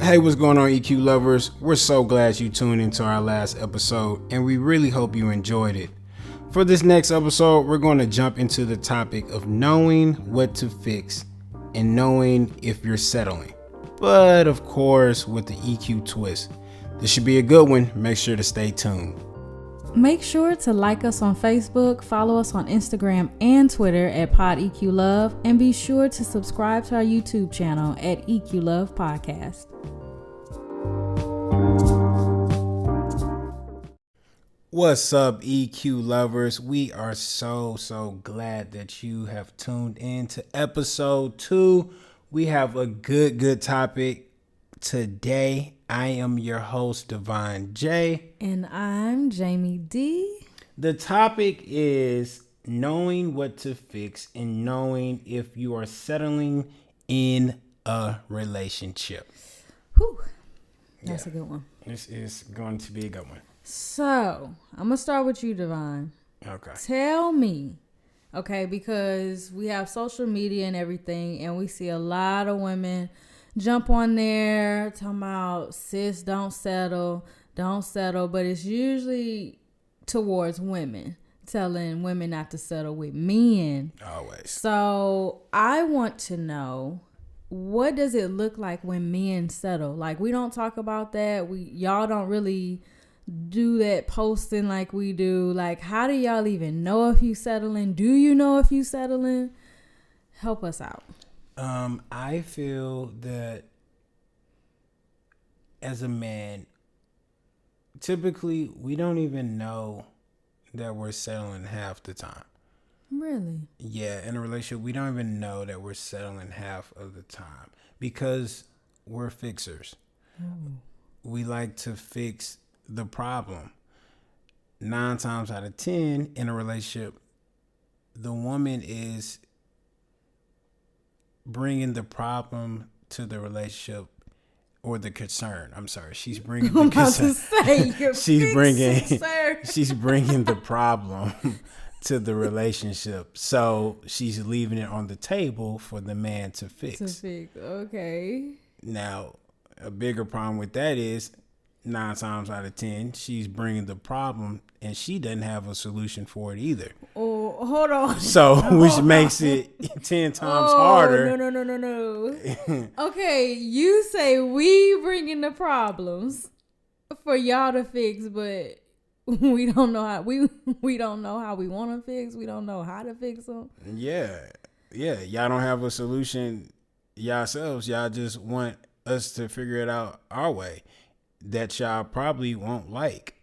Hey, what's going on, EQ lovers? We're so glad you tuned into our last episode, and we really hope you enjoyed it. For this next episode, we're going to jump into the topic of knowing what to fix and knowing if you're settling. But of course, with the EQ twist. This should be a good one. Make sure to stay tuned. Make sure to like us on Facebook, follow us on Instagram and Twitter at PodEQLove, and be sure to subscribe to our YouTube channel at EQ Love Podcast. What's up, EQ lovers? We are so glad that you have tuned in to episode 2. We have a good topic today. I am your host, Devon J. And I'm Jamie D. The topic is knowing what to fix and knowing if you are settling in a relationship. Whew. That's a good one. This is going to be a good one. So, I'm going to start with you, Devon. Okay. Tell me, okay, because we have social media and everything, and we see a lot of women jump on there talking about, sis, don't settle, but it's usually towards women, telling women not to settle with men. Always. So I want to know, what does it look like when men settle? Like, we don't talk about that. Y'all don't really do that posting like we do. Like, how do y'all even know if you settling? Do you know if you settling? Help us out. I feel that as a man, typically we don't even know that we're settling half the time. Really? Yeah, in a relationship, we don't even know that we're settling half of the time because we're fixers. We like to fix the problem. 9 times out of 10 in a relationship, the woman is bringing the problem to the relationship or the concern. I'm sorry, she's bringing the concern. She's bringing the problem to the relationship. So she's leaving it on the table for the man to fix. Okay. Now, a bigger problem with that is 9 times out of 10, she's bringing the problem and she doesn't have a solution for it either. Oh, hold on. So, which makes it 10 times harder. No. Okay, you say we bringing the problems for y'all to fix, but we don't know how we don't know how we want to fix. We don't know how to fix them. Yeah. Y'all don't have a solution yourselves. Y'all just want us to figure it out our way that y'all probably won't like.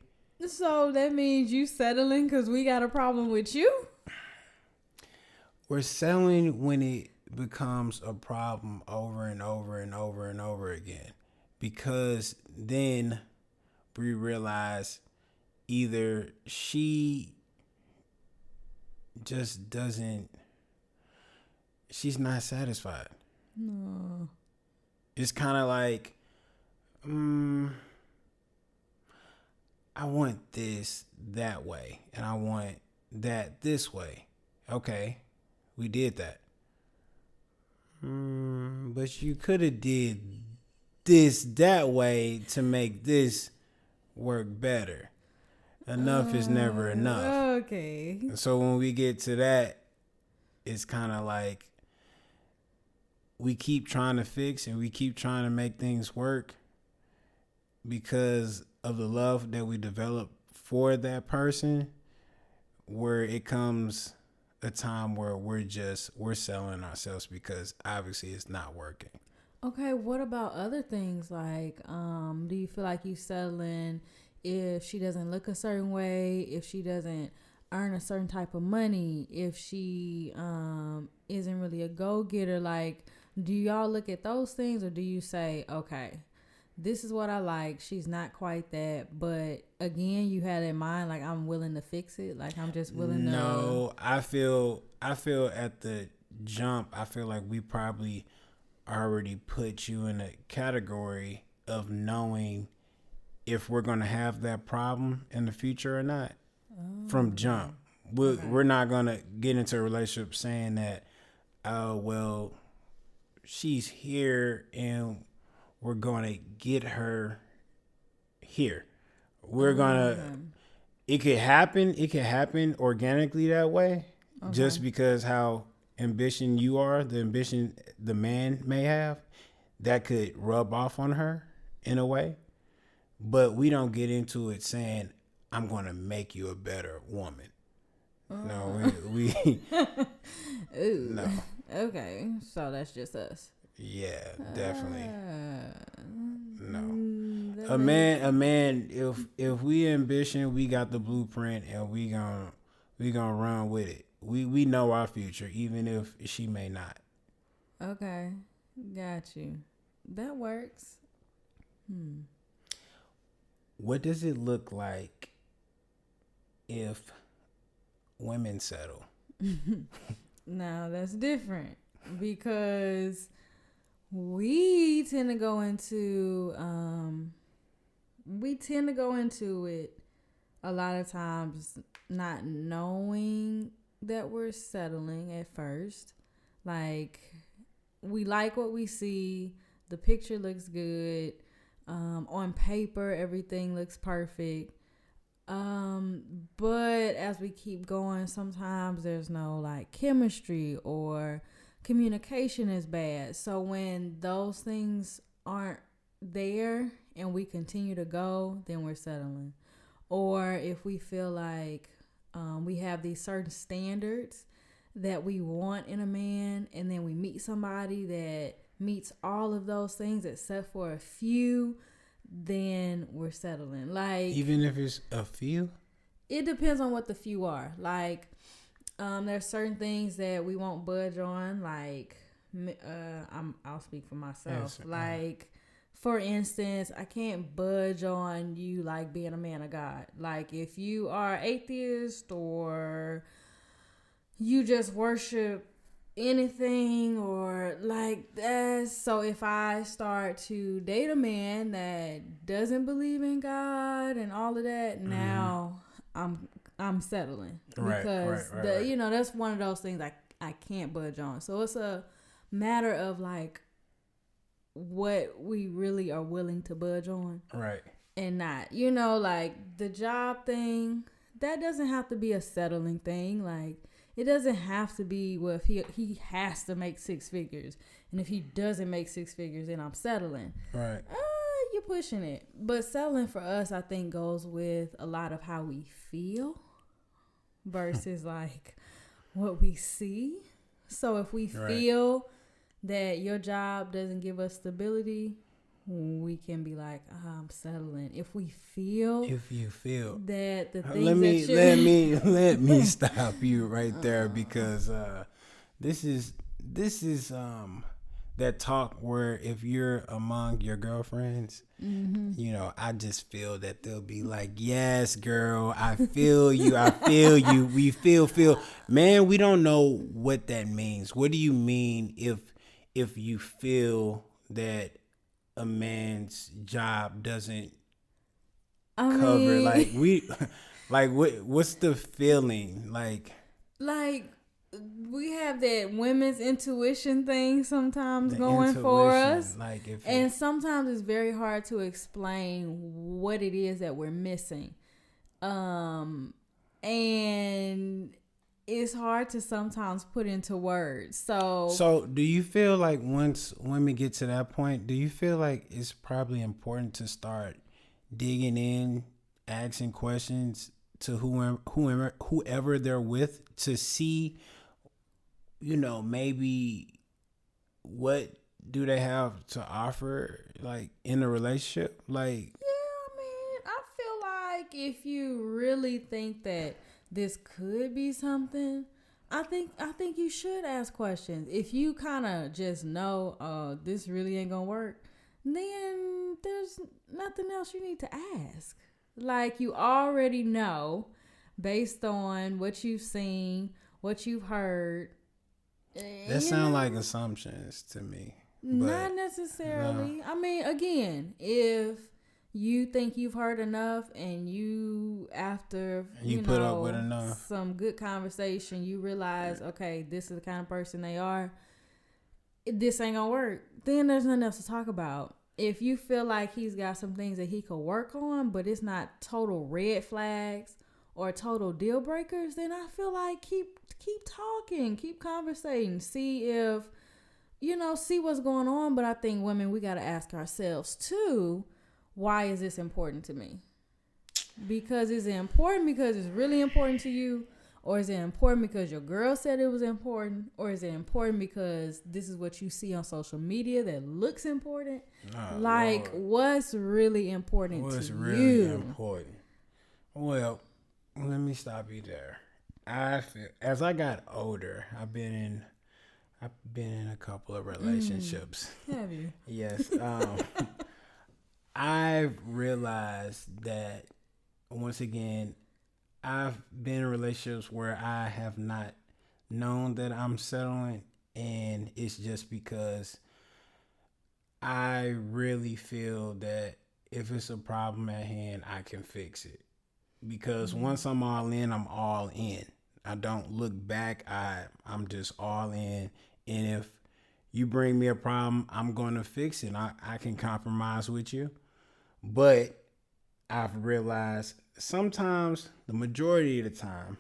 So that means you settling because we got a problem with you? We're settling when it becomes a problem over and over again. Because then we realize either she just doesn't, she's not satisfied. No. It's kind of like, I want this that way, and I want that this way. Okay, we did that. But you could have did this that way to make this work better. Enough is never enough. Okay. So when we get to that, it's kind of like we keep trying to fix and we keep trying to make things work because of the love that we develop for that person, where it comes a time where we're selling ourselves because obviously it's not working. Okay, what about other things? Like, do you feel like you settling if she doesn't look a certain way, if she doesn't earn a certain type of money, if she isn't really a go-getter? Like, do y'all look at those things, or do you say, okay, this is what I like, she's not quite that, but again, you had in mind, like, I'm willing to fix it, like, I'm just willing to... No, I feel at the jump, I feel like we probably already put you in a category of knowing if we're going to have that problem in the future or not. From jump. We're not going to get into a relationship saying that, oh, well, she's here and we're gonna get her here. We're gonna. It could happen. It could happen organically that way, just because how ambition you are, the ambition the man may have, that could rub off on her in a way. But we don't get into it saying, "I'm gonna make you a better woman." No, we Ooh. no. Okay, so that's just us. Yeah, definitely. No. That A man, if we ambition, we got the blueprint and we gonna run with it. We know our future, even if she may not. Okay, got you. That works. What does it look like if women settle? Now that's different because we tend to go into it a lot of times not knowing that we're settling at first. Like, we like what we see, the picture looks good, on paper everything looks perfect, but as we keep going, sometimes there's no like chemistry or communication is bad. So when those things aren't there and we continue to go, then we're settling. Or if we feel like we have these certain standards that we want in a man, and then we meet somebody that meets all of those things except for a few, then we're settling. Like, even if it's a few, it depends on what the few are. Like, there's certain things that we won't budge on. Like, I'll speak for myself. Yes, like, for instance, I can't budge on you like being a man of God. Like, if you are atheist or you just worship anything or like that. So if I start to date a man that doesn't believe in God and all of that, now I'm settling. Because that's one of those things I can't budge on. So it's a matter of like what we really are willing to budge on. Right. And not, like the job thing, that doesn't have to be a settling thing. Like, it doesn't have to be, well, if he has to make six figures. And if he doesn't make six figures, then I'm settling. Right. You're pushing it. But settling for us, I think, goes with a lot of how we feel versus like what we see. So if we feel that your job doesn't give us stability, we can be like, I'm settling. If you feel that the things let me stop you right there, because this is that talk where if you're among your girlfriends, I just feel that they'll be like, yes, girl, I feel you, we feel. Man, we don't know what that means. What do you mean if you feel that a man's job doesn't cover, like, what's the feeling like we have that women's intuition thing sometimes going for us, like, and sometimes it's very hard to explain what it is that we're missing, and it's hard to sometimes put into words. So do you feel like once women get to that point, do you feel like it's probably important to start digging in, asking questions to whoever they're with, to see, maybe what do they have to offer, like, in a relationship? Like, I feel like if you really think that this could be something, I think you should ask questions. If you kind of just know, this really ain't gonna work, then there's nothing else you need to ask. Like, you already know based on what you've seen, what you've heard. That sound like assumptions to me. Not necessarily. No. I mean, again, if you think you've heard enough and after you put up with enough, some good conversation, you realize, okay, this is the kind of person they are, this ain't gonna work, then there's nothing else to talk about. if you feel like he's got some things that he could work on, but it's not total red flags or total deal breakers, then I feel like keep talking, keep conversating, see if, see what's going on. But I think women, we got to ask ourselves too, why is this important to me? Because is it important because it's really important to you? Or is it important because your girl said it was important? Or is it important because this is what you see on social media that looks important? Lord. What's really important to you? What's really important? Well, let me stop you there. I feel, as I got older, I've been in a couple of relationships. Have you? Yes. I've realized that, once again, I've been in relationships where I have not known that I'm settling, and it's just because I really feel that if it's a problem at hand, I can fix it. Because once I'm all in, I'm all in. I don't look back. I'm just all in. And if you bring me a problem, I'm going to fix it. I can compromise with you. But I've realized sometimes, the majority of the time,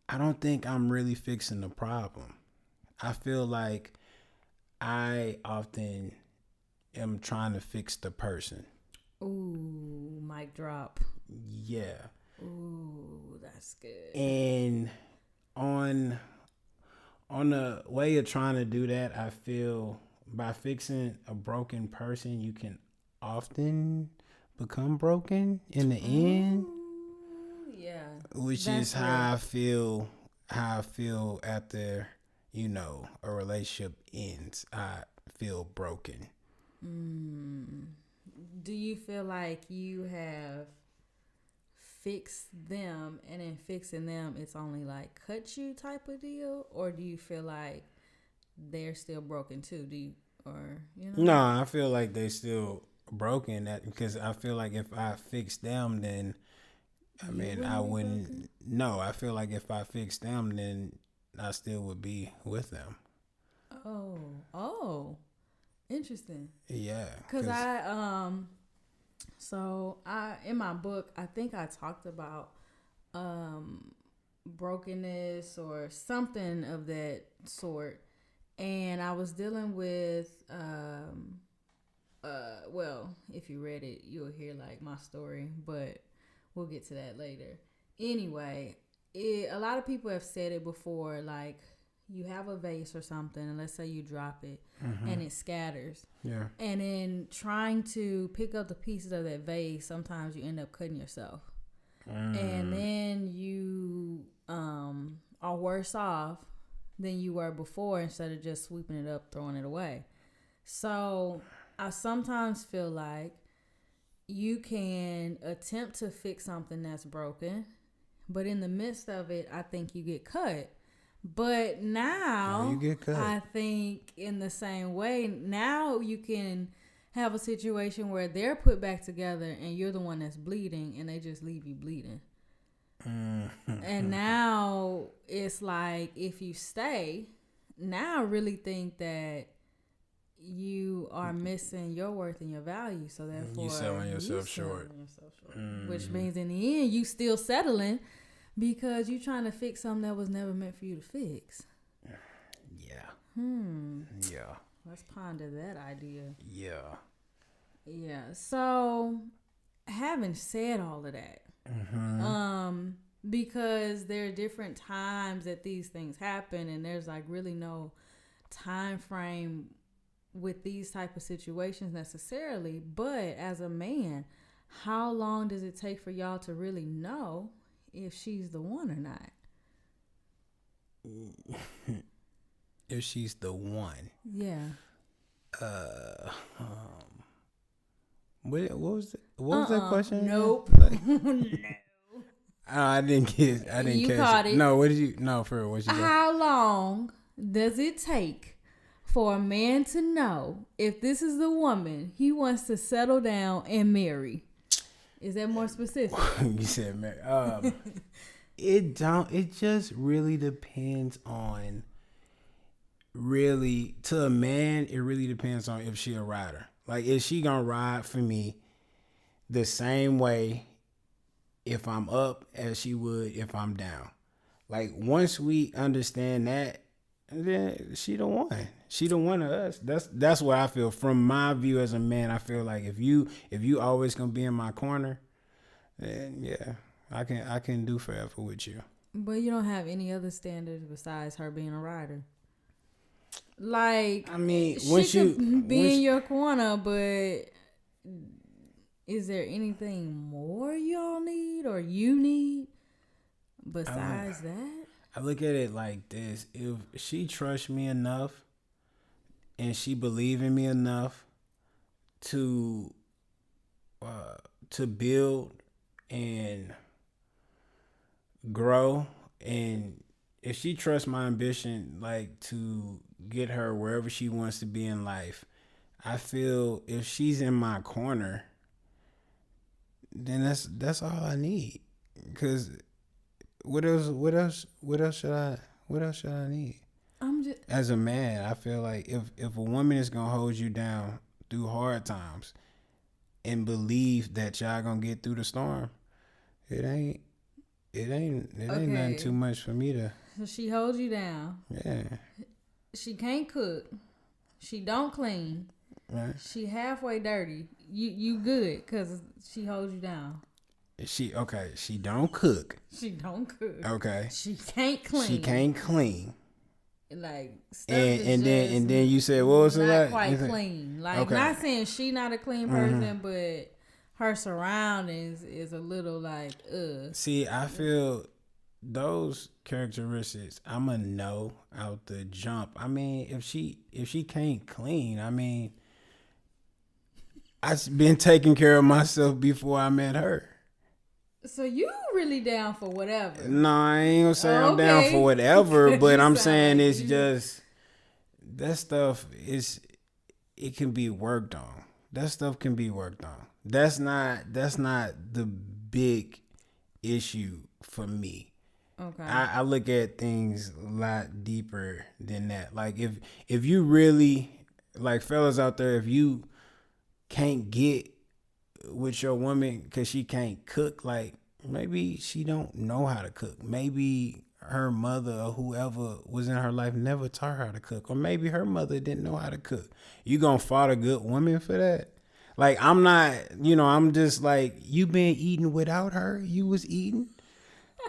I don't think I'm really fixing the problem. I feel like I often am trying to fix the person. Ooh, mic drop. Yeah. Ooh, that's good. And on the way of trying to do that, I feel by fixing a broken person, you can often become broken in the end. Yeah. Which is how I feel after, a relationship ends. I feel broken. Do you feel like you have fixed them, and in fixing them it's only like cut you type of deal? Or do you feel like they're still broken too? No, I feel like they still broken, because I feel like if I fix them, then I wouldn't. No, I feel like if I fix them, then I still would be with them. Oh, interesting. Yeah, because in my book, I think I talked about brokenness or something of that sort, and I was dealing with well, if you read it, you'll hear like my story, but we'll get to that later. Anyway, a lot of people have said it before, like you have a vase or something, and let's say you drop it and it scatters. Yeah. And in trying to pick up the pieces of that vase, sometimes you end up cutting yourself. And then you are worse off than you were before, instead of just sweeping it up, throwing it away. So I sometimes feel like you can attempt to fix something that's broken, but in the midst of it, I think you get cut. But now, you get cut. I think in the same way, now you can have a situation where they're put back together and you're the one that's bleeding, and they just leave you bleeding. And now it's like, if you stay, now I really think that you are missing your worth and your value. So therefore, you're selling yourself short. Which means in the end, you still settling because you're trying to fix something that was never meant for you to fix. Yeah. Yeah. Let's ponder that idea. Yeah. Yeah. So, having said all of that, because there are different times that these things happen, and there's like really no time frame with these type of situations necessarily. But as a man, how long does it take for y'all to really know if she's the one or not? If she's the one. Yeah. What was that question? Nope. No. I didn't catch it. No, what did you? No, for real, what you got? How long does it take for a man to know if this is the woman he wants to settle down and marry? Is that more specific? You said marry. It just really depends on. Really, to a man, it really depends on if she a rider. Like, is she gonna ride for me the same way if I'm up as she would if I'm down? Like, once we understand that, then she the one. She the one of us. That's what I feel. From my view as a man, I feel like if you always gonna be in my corner, then yeah, I can do forever with you. But you don't have any other standards besides her being a rider. Like, I mean, she could be in your corner, but is there anything more y'all need or you need besides that? I look at it like this: if she trusts me enough and she believes in me enough to build and grow, and if she trusts my ambition, like to get her wherever she wants to be in life, I feel if she's in my corner, then that's all I need. Cause what else should I need? I'm just As a man, I feel like if a woman is gonna hold you down through hard times and believe that y'all gonna get through the storm, it ain't nothing too much for me to. So she holds you down. Yeah. She can't cook. She don't clean. Right. She halfway dirty. You good because she holds you down. She don't cook. She don't cook. Okay. She can't clean. She can't clean. Like stuff and then you said what was it not like? quite clean. Like okay. Not saying she not a clean person, but her surroundings is a little like See, I feel those characteristics I'ma know out the jump. I mean, if she can't clean, I mean, I've been taking care of myself before I met her. So you really down for whatever? No, I ain't gonna say I'm down for whatever, but I'm saying like it's just that stuff it can be worked on. That stuff can be worked on. That's not the big issue for me. Okay. I look at things a lot deeper than that. Like if you really, like, fellas out there, if you can't get with your woman because she can't cook, like, maybe she don't know how to cook. Maybe her mother or whoever was in her life never taught her how to cook, or maybe her mother didn't know how to cook. You gonna fight a good woman for that? Like, I'm not, I'm just like, you been eating without her? You was eating?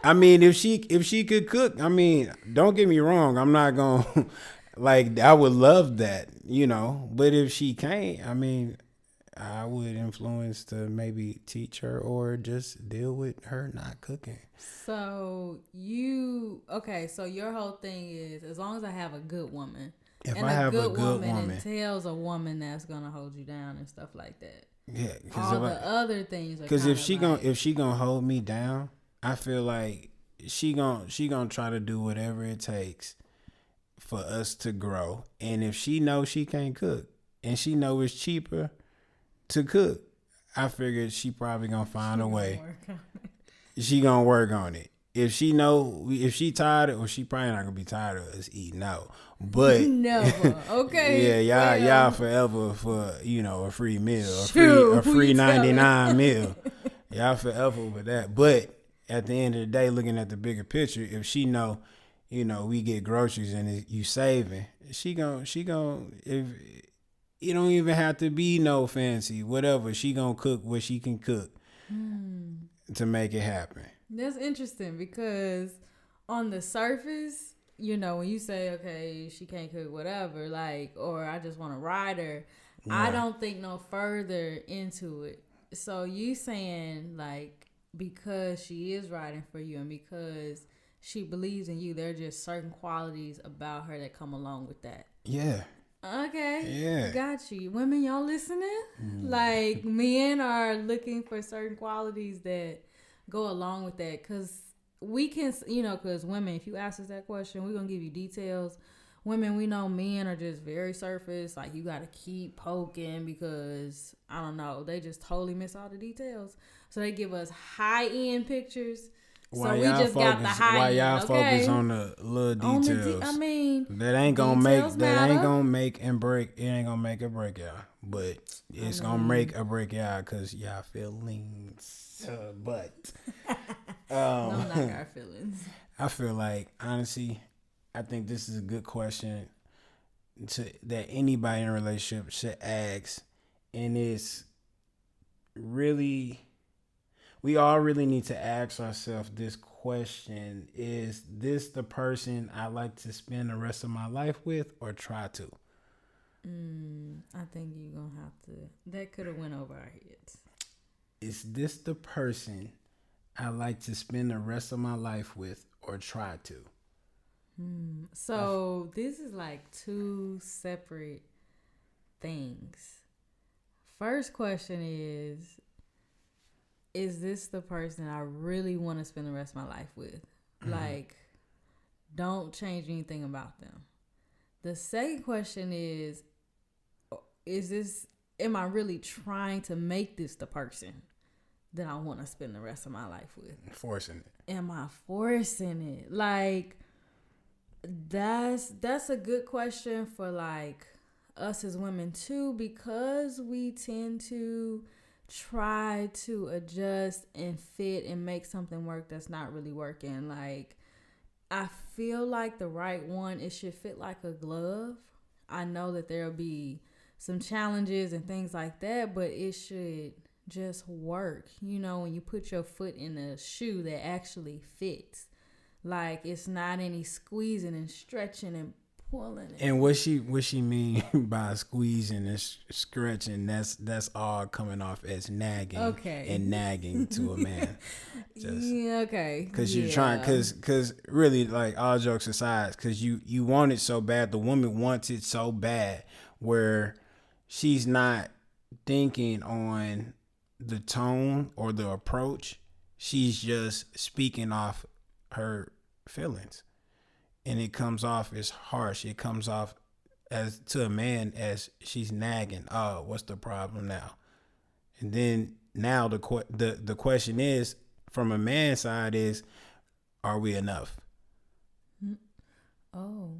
I mean, if she could cook, I mean, don't get me wrong, I'm not gonna like, I would love that, but if she can't, I mean, I would influence to maybe teach her or just deal with her not cooking. So so your whole thing is, as long as I have a good woman. If I have a good woman entails a woman that's gonna hold you down and stuff like that. Yeah, all the other things. Because if she gonna hold me down, I feel like she gonna try to do whatever it takes for us to grow. And if she knows she can't cook and she know it's cheaper to cook, I figured she probably gonna find a way. She gonna work on it. If she tired, or she probably not gonna be tired of us eating out. But never. Okay. Yeah, y'all forever for a free meal, a free 99 meal. Y'all forever with that. But at the end of the day, looking at the bigger picture, if she know, we get groceries and you saving, she gon' if it don't even have to be no fancy, whatever. She gonna cook what she can cook to make it happen. That's interesting because on the surface, when you say, okay, she can't cook whatever, like, or I just want to ride her, yeah. I don't think no further into it. So you saying, like, because she is riding for you and because she believes in you, there are just certain qualities about her that come along with that. Yeah. Okay. Yeah. Got you. Women, y'all listening? Like, men are looking for certain qualities that go along with that, because we can, because women, if you ask us that question, we're gonna give you details. Women, we know men are just very surface, like, you gotta keep poking because I don't know, they just totally miss all the details. So they give us high end pictures So we just got the high why end, y'all okay? focus on the little details. I mean, that ain't gonna make details that ain't matter. gonna make and break. It ain't gonna make or break y'all, but it's gonna make or break y'all because y'all feelings. But Don't knock our feelings. I feel like honestly, I think this is a good question that anybody in a relationship should ask, and it's really, we all really need to ask ourselves this question: is this the person I like to spend the rest of my life with, or try to? I think you're gonna have to. That could have went over our heads. Is this the person I like to spend the rest of my life with, or try to? So this is like two separate things. First question is this the person I really want to spend the rest of my life with? Like, don't change anything about them. The second question is this, am I really trying to make this the person that I want to spend the rest of my life with? Forcing it. Am I forcing it? Like, that's a good question for like us as women too, because we tend to try to adjust and fit and make something work that's not really working. Like, I feel like the right one, it should fit like a glove. I know that there'll be some challenges and things like that, but it should just work. You know, when you put your foot in a shoe that actually fits. Like, it's not any squeezing and stretching and pulling. And what she mean by squeezing and stretching, that's all coming off as nagging. Okay. And nagging to a man. Okay. Because you're trying, because really, like, all jokes aside, because you want it so bad, the woman wants it so bad, where she's not thinking on the tone or the approach. She's just speaking off her feelings, and it comes off as harsh. It comes off as to a man as she's nagging. Oh, what's the problem now? And then now the question is, from a man's side, is, are we enough? Oh,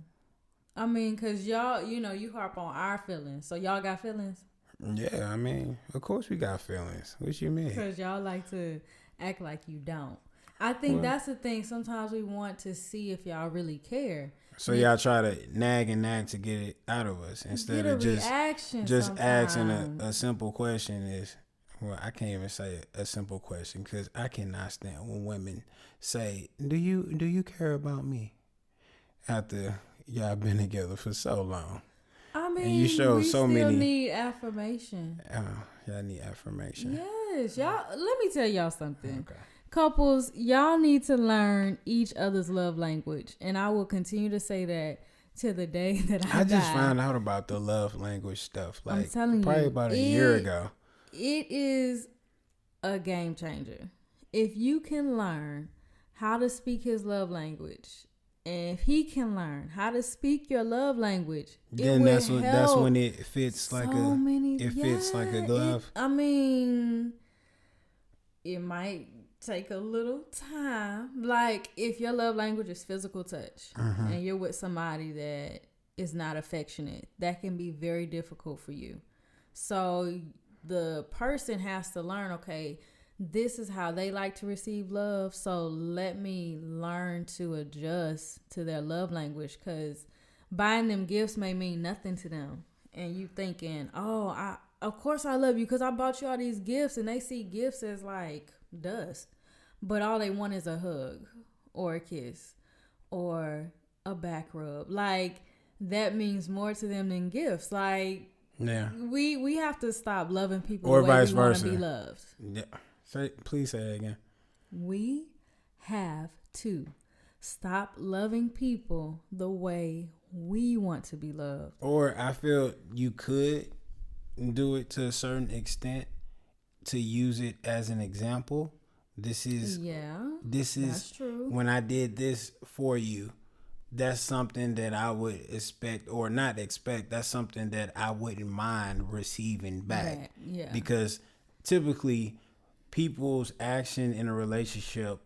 I mean, cause y'all, you harp on our feelings, so y'all got feelings. Yeah, I mean, of course we got feelings. What you mean? Because y'all like to act like you don't. I think that's the thing. Sometimes we want to see if y'all really care. So y'all try to nag to get it out of us instead of just asking a simple question. Is, well, I can't even say a simple question because I cannot stand when women say, "Do you care about me?" After y'all been together for so long. I mean, and you show we so still many. Need affirmation. Y'all need affirmation. Yes, y'all. Let me tell y'all something. Okay. Couples, y'all need to learn each other's love language, and I will continue to say that to the day that I just die. found out about the love language stuff. Like, I'm telling probably you, about a year ago. It is a game changer. If you can learn how to speak his love language, and if he can learn how to speak your love language, then that's when it fits like fits like a glove. It might take a little time. Like, if your love language is physical touch, and you're with somebody that is not affectionate, that can be very difficult for you. So the person has to learn, okay, this is how they like to receive love, so let me learn to adjust to their love language, because buying them gifts may mean nothing to them. And you thinking, oh, of course I love you because I bought you all these gifts, and they see gifts as like dust. But all they want is a hug or a kiss or a back rub. Like, that means more to them than gifts. Like, yeah, we have to stop loving people or the way vice we want versa. to be loved. Yeah, please say it again. We have to stop loving people the way we want to be loved. Or I feel you could do it to a certain extent to use it as an example. This is that's true. When I did this for you, that's something that I would expect or not expect. That's something that I wouldn't mind receiving back. Yeah. Because typically people's action in a relationship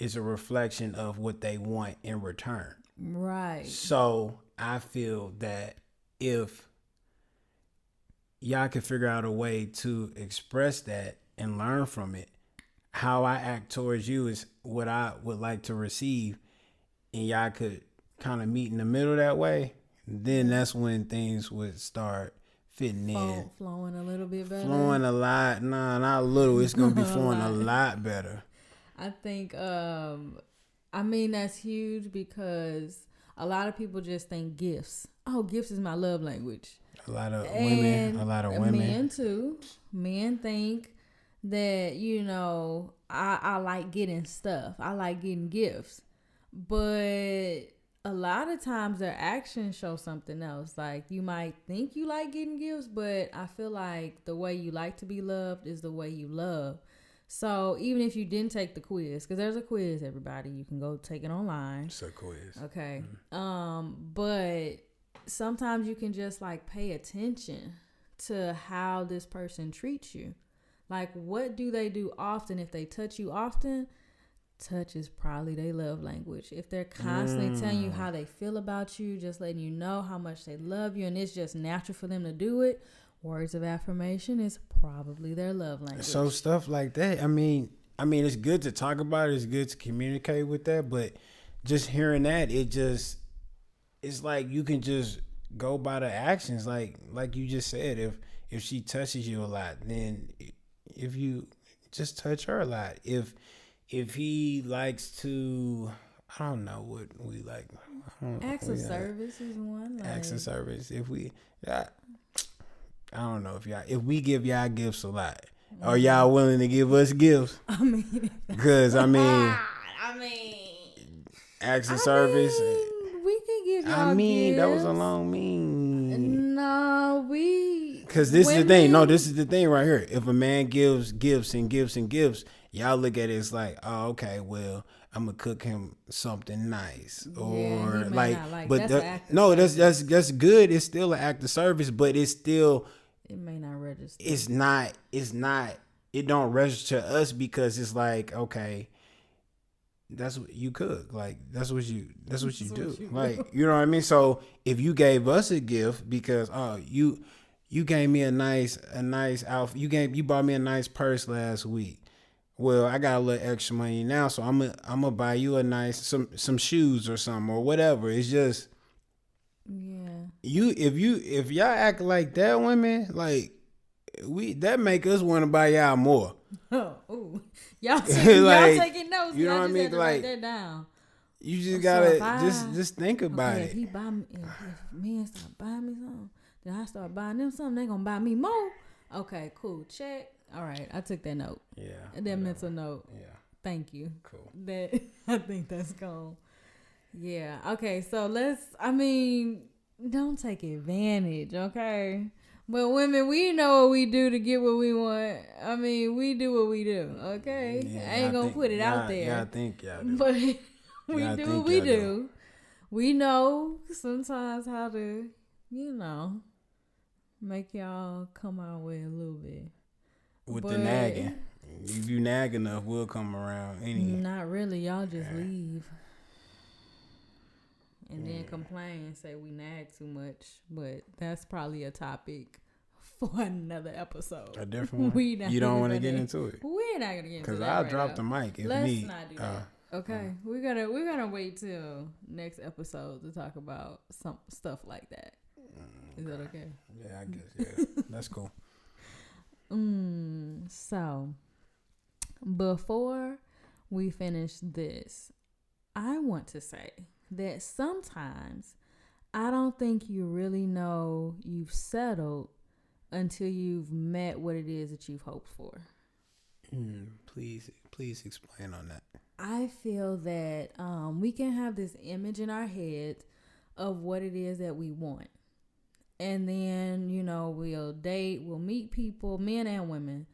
is a reflection of what they want in return. Right. So I feel that if y'all can figure out a way to express that and learn from it, how I act towards you is what I would like to receive, and y'all could kind of meet in the middle that way, then that's when things would start fitting in. Flowing a little bit better. Flowing a lot. Nah, not a little. It's going to be flowing a lot better. I think, I mean, that's huge because a lot of people just think gifts. Oh, gifts is my love language. A lot of women. Men too. Men think that, you know, I like getting stuff. I like getting gifts. But a lot of times their actions show something else. Like, you might think you like getting gifts, but I feel like the way you like to be loved is the way you love. So even if you didn't take the quiz, because there's a quiz, everybody, you can go take it online. It's a quiz. Okay. But sometimes you can just like pay attention to how this person treats you. Like, what do they do often? If they touch you often, touch is probably their love language. If they're constantly telling you how they feel about you, just letting you know how much they love you, and it's just natural for them to do it, words of affirmation is probably their love language. So stuff like that. I mean, it's good to talk about it. It's good to communicate with that. But just hearing that, it's like you can just go by the actions. Like you just said, if she touches you a lot, then if you just touch her a lot. If he likes to, I don't know what we like. Acts of service is one. Like, acts of service. I don't know if we give y'all gifts a lot, are y'all willing to give us gifts? I mean, because acts of service. We can give y'all gifts. That was a long mean. No, because this is the thing. No, this is the thing right here. If a man gives gifts and gifts and gifts, y'all look at it as like, oh, okay, well, I'm gonna cook him something nice, or that's good. It's still an act of service, but it's still. It may not register. It's not. It don't register to us because it's like, okay, that's what you cook. Like that's what you do. Like, you know what I mean? So if you gave us a gift because you gave me a nice outfit. You bought me a nice purse last week. Well, I got a little extra money now, so I'm gonna buy you a nice some shoes or something or whatever. It's just if y'all act like that, women, like that make us want to buy y'all more. Oh, y'all taking notes. You know what I mean? Like, write that down. You just gotta just think about it. If men start buying me something, then I start buying them something. They gonna buy me more. Okay, cool. Check. All right, I took that note. Yeah. That mental note. Yeah. Thank you. Cool. I think that's gone. Yeah. Okay. So don't take advantage. Okay. But women, we know what we do to get what we want. We do what we do. Okay. Yeah, I ain't gonna put it out there. Yeah, I think y'all do. But we do what we do. We know sometimes how to, make y'all come our way a little bit. With the nagging. If you nag enough, we'll come around anyway. Not really. Y'all just leave. And then complain and say we nag too much. But that's probably a topic for another episode. A different one? You don't want to get into it? We're not going to get into it. Because I'll drop the mic if Let's need. not do that. Okay. We're gonna wait till next episode to talk about some stuff like that. Is that okay? Yeah, I guess. Yeah. That's cool. So, before we finish this, I want to say that sometimes I don't think you really know you've settled until you've met what it is that you've hoped for. Please explain on that. I feel that we can have this image in our head of what it is that we want. And then, we'll date, we'll meet people, men and women.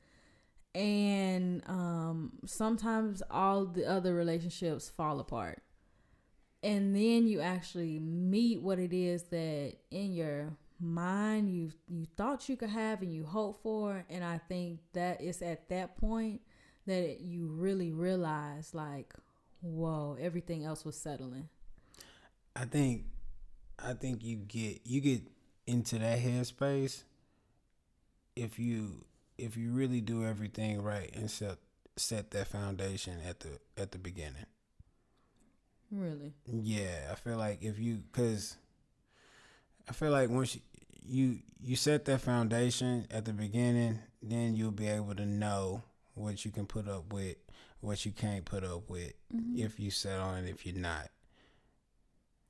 And sometimes all the other relationships fall apart. And then you actually meet what it is that in your mind you thought you could have and you hope for. And I think that it's at that point that you really realize, like, Whoa, everything else was settling. I think you get into that headspace if you really do everything right and set that foundation at the beginning. Really? Yeah, I feel like cause I feel like once you set that foundation at the beginning, then you'll be able to know what you can put up with, what you can't put up with, if you settle and if you're not.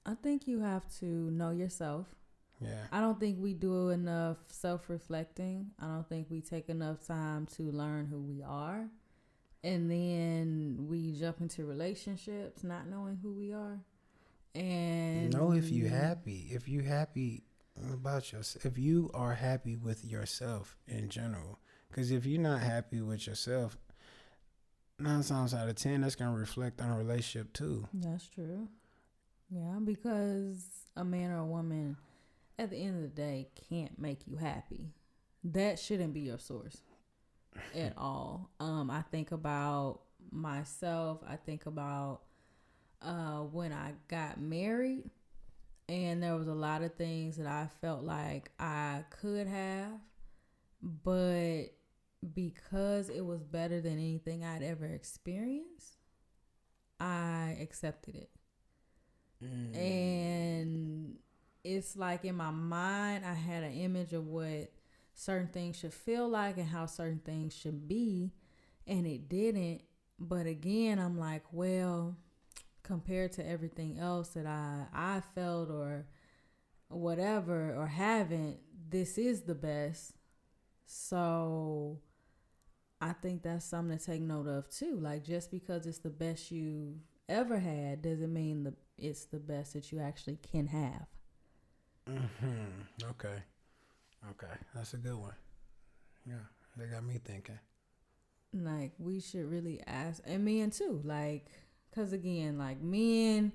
I think you have to know yourself. Yeah. I don't think we do enough self-reflecting. I don't think we take enough time to learn who we are. And then we jump into relationships not knowing who we are. And know if you happy about yourself, if you are happy with yourself in general. Because if you're not happy with yourself, 9 times out of 10, that's going to reflect on a relationship too. That's true. Yeah, because a man or a woman at the end of the day can't make you happy. That shouldn't be your source at all. I think about myself. I think about when I got married, and there was a lot of things that I felt like I could have, but because it was better than anything I'd ever experienced, I accepted it. And it's like in my mind, I had an image of what certain things should feel like and how certain things should be, and it didn't. But again, I'm like, well, compared to everything else that I felt or whatever or haven't, this is the best. So I think that's something to take note of too. Like, just because it's the best you've ever had doesn't mean it's the best that you actually can have. Okay, that's a good one. Yeah, they got me thinking. Like, we should really ask, and men too. Like, because again, like men,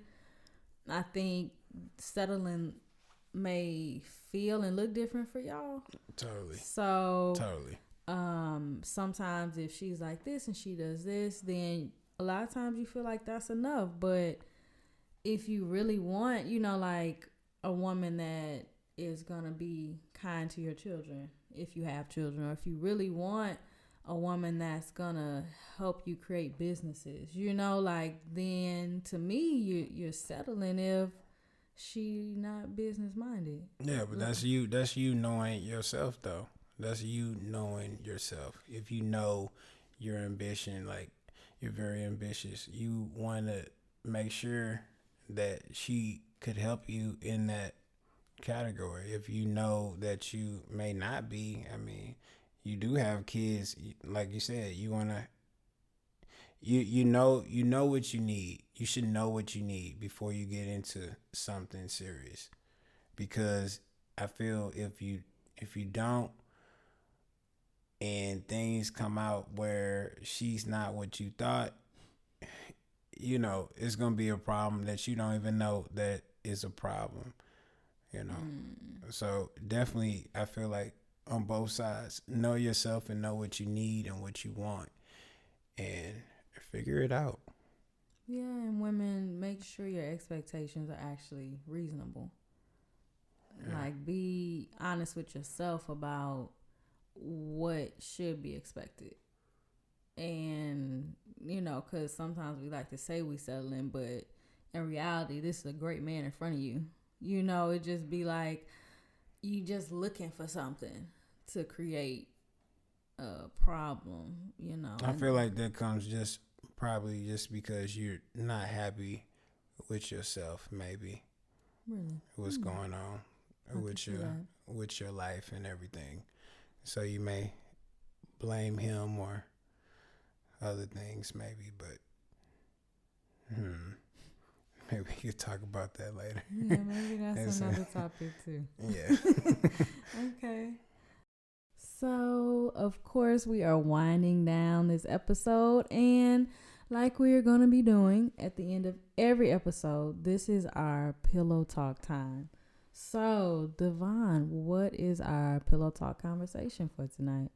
I think settling may feel and look different for y'all. Totally. So totally. Sometimes if she's like this and she does this, then a lot of times you feel like that's enough. But if you really want, like a woman that is gonna be kind to your children, if you have children, or if you really want a woman that's gonna help you create businesses, like, then to me you're settling if she not business minded. Yeah, but that's you knowing yourself though. That's you knowing yourself. If you know your ambition, like you're very ambitious, you want to make sure that she could help you in that category. If you know that you may not be, I mean, you do have kids, like you said, you want to you know what you need. You should know what you need before you get into something serious. Because I feel if you don't, and things come out where she's not what you thought, it's going to be a problem that you don't even know that is a problem, So definitely, I feel like on both sides, know yourself and know what you need and what you want and figure it out. Yeah, and women, make sure your expectations are actually reasonable. Yeah. Like, be honest with yourself about what should be expected. And, because sometimes we like to say we settling, but in reality, this is a great man in front of you. It just be like you just looking for something to create a problem, I feel like that comes probably just because you're not happy with yourself, maybe. Really? What's going on with your life and everything. So you may blame him or other things, maybe, but maybe we could talk about that later. Yeah, maybe that's another topic too. Yeah. Okay. So, of course, we are winding down this episode, and like we are going to be doing at the end of every episode, this is our pillow talk time. So, Devon, what is our pillow talk conversation for tonight?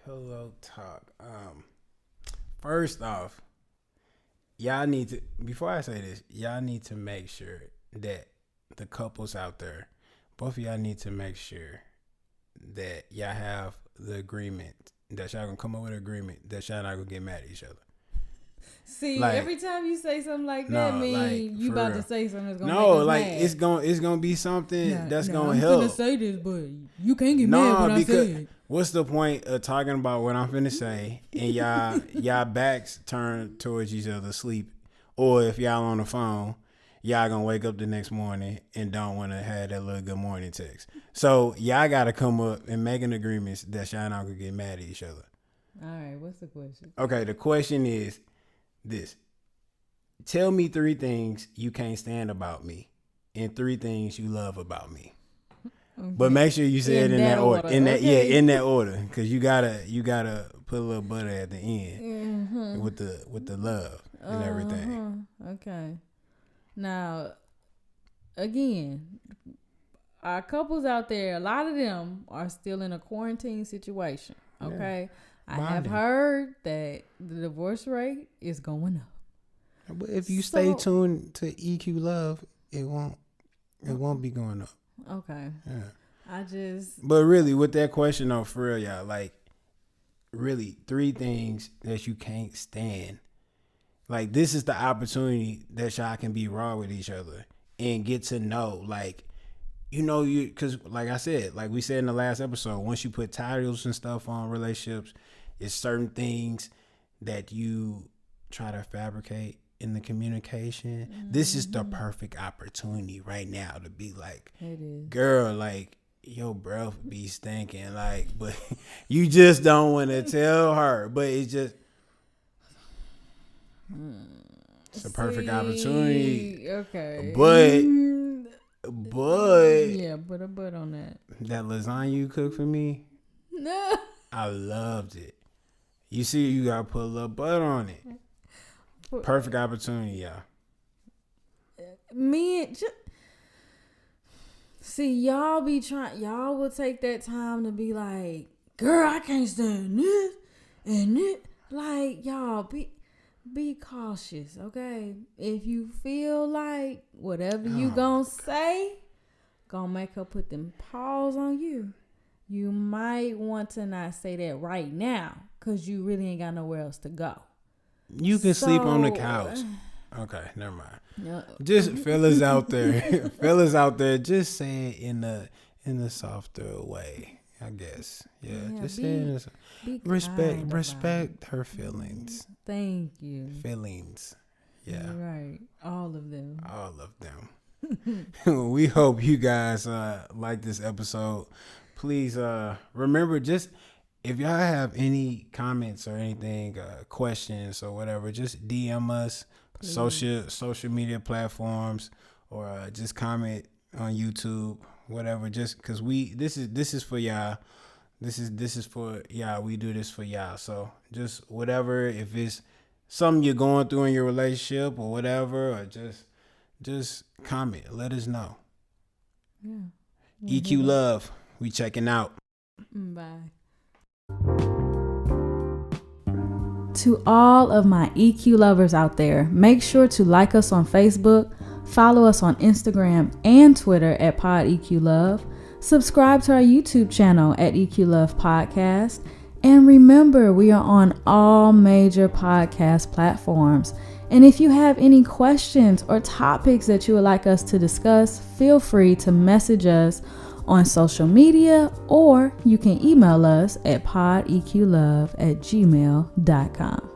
Pillow talk. First off, y'all need to, before I say this, y'all need to make sure that the couples out there, both of y'all need to make sure that y'all have the agreement, that y'all gonna come up with an agreement that y'all not gonna get mad at each other. See, like, every time you say something like that, you about to say something that's gonna make us mad. It's gonna be something that's gonna I'm help. I'm finna say this, but you can't get mad when I say it. What's the point of talking about what I'm finna say and y'all backs turn towards each other asleep, or if y'all on the phone, y'all gonna wake up the next morning and don't want to have that little good morning text. So y'all gotta come up and make an agreement that y'all not gonna get mad at each other. All right, what's the question? Okay, the question is this: tell me 3 things you can't stand about me, and 3 things you love about me. Okay. But make sure you say it in that order. In that order, because you gotta put a little butter at the end with the love and everything. Okay. Now, again, our couples out there, a lot of them are still in a quarantine situation. Okay. Yeah. I have heard that the divorce rate is going up. But if you stay tuned to EQ Love, it won't be going up. Okay. Yeah. But really, with that question though, for real, y'all, like, really 3 things that you can't stand. Like, this is the opportunity that y'all can be raw with each other and get to know, like, because like I said, like we said in the last episode, once you put titles and stuff on relationships, it's certain things that you try to fabricate in the communication. Mm-hmm. This is the perfect opportunity right now to be like, girl, like, your breath be stinking, like, but you just don't want to tell her, but it's just, it's a perfect opportunity. Okay. But yeah, put a butt on that. That lasagna you cooked for me, no, I loved it. You see, you gotta put a little butter on it. Perfect opportunity, y'all. See, y'all will take that time to be like, girl, I can't stand this and it. Like, y'all be cautious, okay? If you feel like whatever you gonna say gonna make her put them paws on you, you might want to not say that right now, because you really ain't got nowhere else to go. You can sleep on the couch. Okay, never mind. No. Just fellas out there, just say it in a softer way, I guess. Yeah, just say it in respect her feelings. Thank you. Feelings. Yeah. You're right. All of them. We hope you guys like this episode. Please remember, just if y'all have any comments or anything, questions or whatever, just DM us. Social media platforms, or just comment on YouTube, whatever. Just because this is for y'all. This is for y'all. We do this for y'all. So just whatever, if it's something you're going through in your relationship or whatever, or just comment. Let us know. Yeah. EQ Love. We checking out. Bye. To all of my EQ lovers out there, make sure to like us on Facebook, follow us on Instagram and Twitter at PodEQLove, subscribe to our YouTube channel at EQ Love Podcast, and remember, we are on all major podcast platforms. And if you have any questions or topics that you would like us to discuss, feel free to message us on social media, or you can email us at podeqlove@gmail.com.